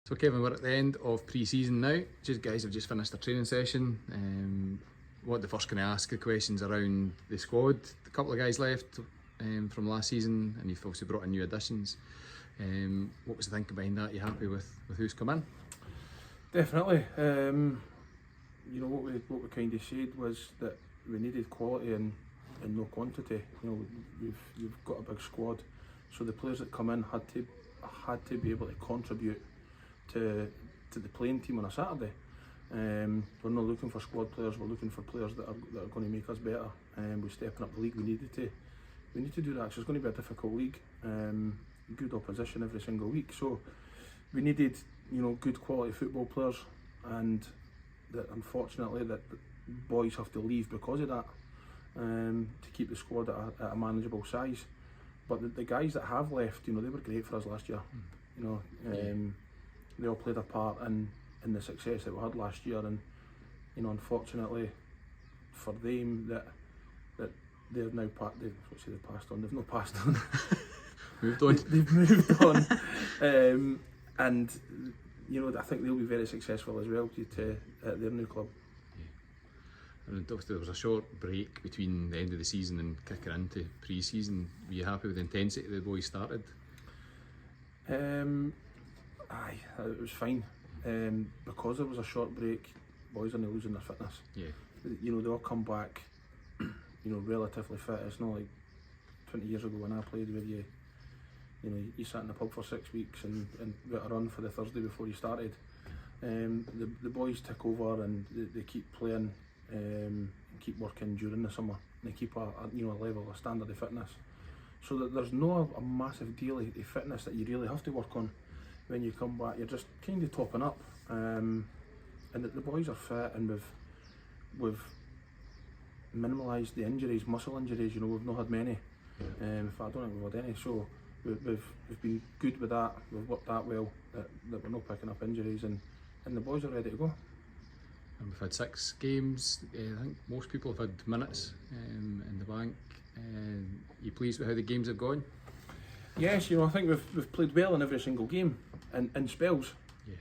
So Kevin, we're at the end of pre-season now. Just guys have just finished their training session. What the first can I ask the questions around the squad? A couple of guys left from last season, and you've obviously brought in new additions. What was the thinking behind that? Are you happy with who's come in? Definitely. You know, what we kind of said was that we needed quality and no quantity. You know, you've got a big squad, so the players that come in had to be able to contribute to the playing team on a Saturday. We're not looking for squad players. We're looking for players that are going to make us better. We're stepping up the league. We need to do that. So it's going to be a difficult league. Good opposition every single week. So we needed, you know, good quality football players, and that unfortunately that boys have to leave because of that, to keep the squad at a manageable size. But the guys that have left, you know, they were great for us last year. You know, they all played a part in the success that we had last year, and you know, unfortunately for them that they've now they've passed on. They've not passed on. Moved on. They've moved on, and you know, I think they'll be very successful as well at their new club. And obviously there was a short break between the end of the season and kicking into pre-season. Were you happy with the intensity the boys started? Aye, it was fine. Because there was a short break, boys are now losing their fitness. Yeah. You know, they all come back, you know, relatively fit. It's not like 20 years ago when I played with you. You know, you sat in the pub for 6 weeks and got a run for the Thursday before you started. The boys take over and they keep playing, keep working during the summer. They keep a level, a standard of fitness. So that there's no a massive deal of fitness that you really have to work on. When you come back, you're just kind of topping up, and the boys are fit, and we've minimalised the injuries, muscle injuries. You know, we've not had many. In fact, I don't think we've had any. So we've been good with that. We've worked that well that we're not picking up injuries, and the boys are ready to go. And we've had 6 games. I think most people have had minutes in the bank. You pleased with how the games have gone? Yes, you know, I think we've played well in every single game, in spells. Yeah.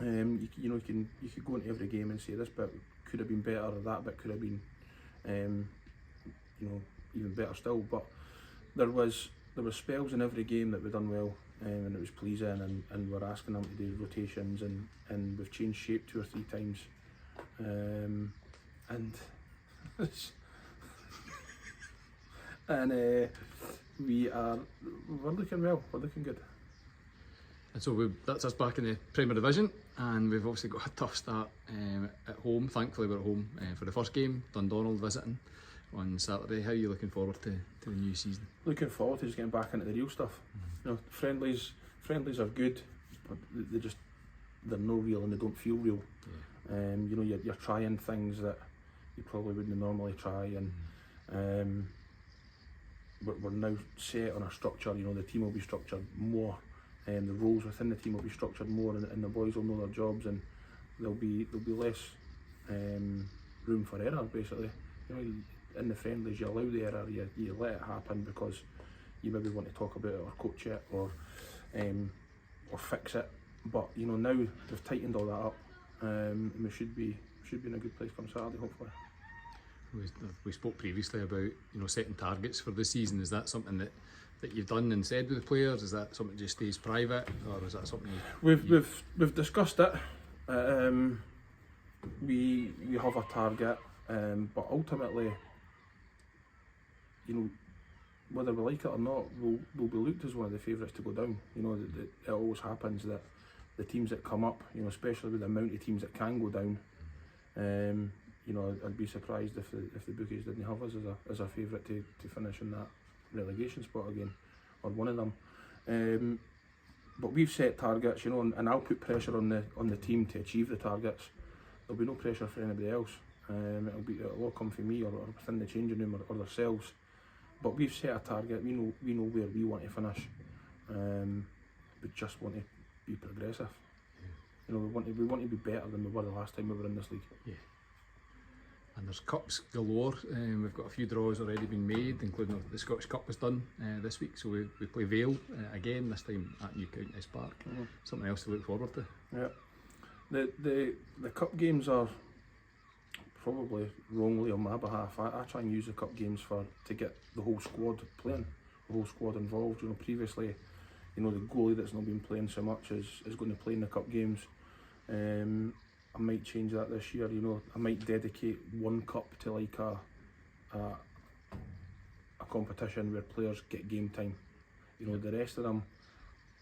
You know, you could go into every game and say this bit could have been better, or that bit could have been, you know, even better still. But there was spells in every game that we done well, and it was pleasing. And we're asking them to do rotations, and we've changed shape 2 or 3 times, and we're looking well. We're looking good. And so that's us back in the Premier Division, and we've obviously got a tough start at home. Thankfully we're at home for the first game, Dundonald visiting on Saturday. How are you looking forward to the new season? Looking forward to just getting back into the real stuff. You know, friendlies are good, but they're no real and they don't feel real. Yeah. You know, you're trying things that you probably wouldn't normally try, and we're now set on a structure. You know, the team will be structured more, and the roles within the team will be structured more, and the boys will know their jobs, and there'll be less room for error. Basically, you know, in the friendlies you allow the error, you let it happen because you maybe want to talk about it or coach it or fix it. But you know, now we've tightened all that up, and we should be in a good place come Saturday, hopefully. We spoke previously about, you know, setting targets for the season. Is that something that you've done and said with the players? Is that something that just stays private, or is that something we've discussed it? We have a target, but ultimately, you know, whether we like it or not, we'll be looked as one of the favourites to go down. You know, it always happens that the teams that come up, you know, especially with the amount of teams that can go down, you know, I'd be surprised if the bookies didn't have us as a favourite to finish in that relegation spot again, or one of them. But we've set targets, you know, and I'll put pressure on the team to achieve the targets. There'll be no pressure for anybody else. It'll all come from me or within the changing room or themselves. But we've set a target. We know where we want to finish. We just want to be progressive. Yeah. You know, we want to be better than we were the last time we were in this league. Yeah. And there's cups galore. We've got a few draws already been made, including the Scottish Cup was done this week. So we play Vale again, this time at New Countess Park. Something else to look forward to. Yeah. The cup games are probably wrongly on my behalf. I try and use the cup games to get the whole squad playing, the whole squad involved. You know, previously, you know, the goalie that's not been playing so much is going to play in the cup games. I might change that this year. You know, I might dedicate one cup to like a competition where players get game time. You know, the rest of them,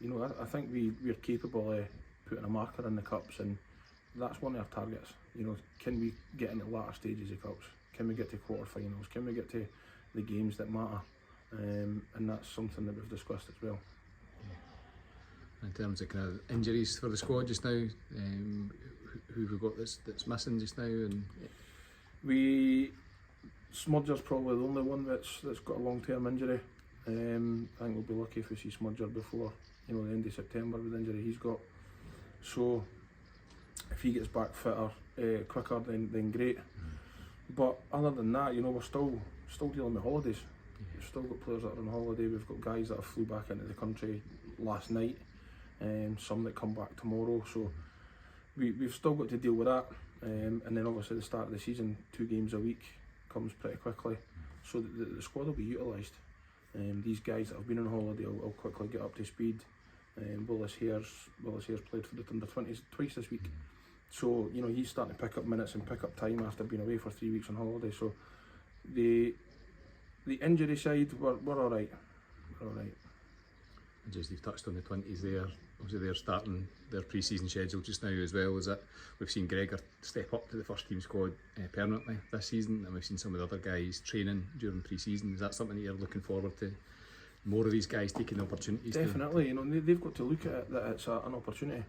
you know, I think we're capable of putting a marker in the cups, and that's one of our targets. You know, can we get into latter stages of cups? Can we get to quarterfinals? Can we get to the games that matter? And that's something that we've discussed as well. In terms of kind of injuries for the squad just now, who have we got that's missing just now? And Smudger's probably the only one that's got a long-term injury. I think we'll be lucky if we see Smudger before, you know, the end of September with the injury he's got. So if he gets back fitter quicker, then great. But other than that, you know, we're still dealing with holidays. We've still got players that are on holiday. We've got guys that have flew back into the country last night, and some that come back tomorrow. So we've still got to deal with that. And then obviously the start of the season, 2 games a week comes pretty quickly. So the squad will be utilised. These guys that have been on holiday will quickly get up to speed. Willis Hare's played for the under-20s twice this week. So, you know, he's starting to pick up minutes and pick up time after being away for 3 weeks on holiday. So the injury side, we're all right. We're all right. And just you've touched on the 20s there. Obviously they're starting their pre-season schedule just now as well. Is it? We've seen Gregor step up to the first team squad permanently this season, and we've seen some of the other guys training during pre-season. Is that something that you're looking forward to? More of these guys taking opportunities? Definitely, you know, they've got to look at it that it's an opportunity.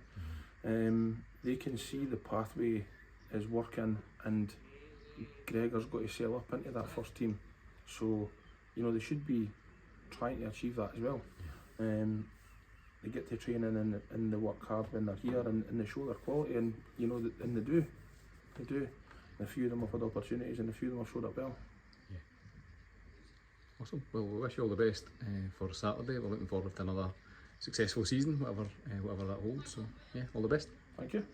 They can see the pathway is working, and Gregor's got to sail up into that first team. So, you know, they should be trying to achieve that as well. They get to training and they work hard when they're here, and they show their quality, and you know, and they do. And a few of them have had opportunities, and a few of them have showed up well. Yeah. Awesome. Well, we wish you all the best for Saturday. We're looking forward to another successful season, whatever that holds. So yeah, all the best. Thank you.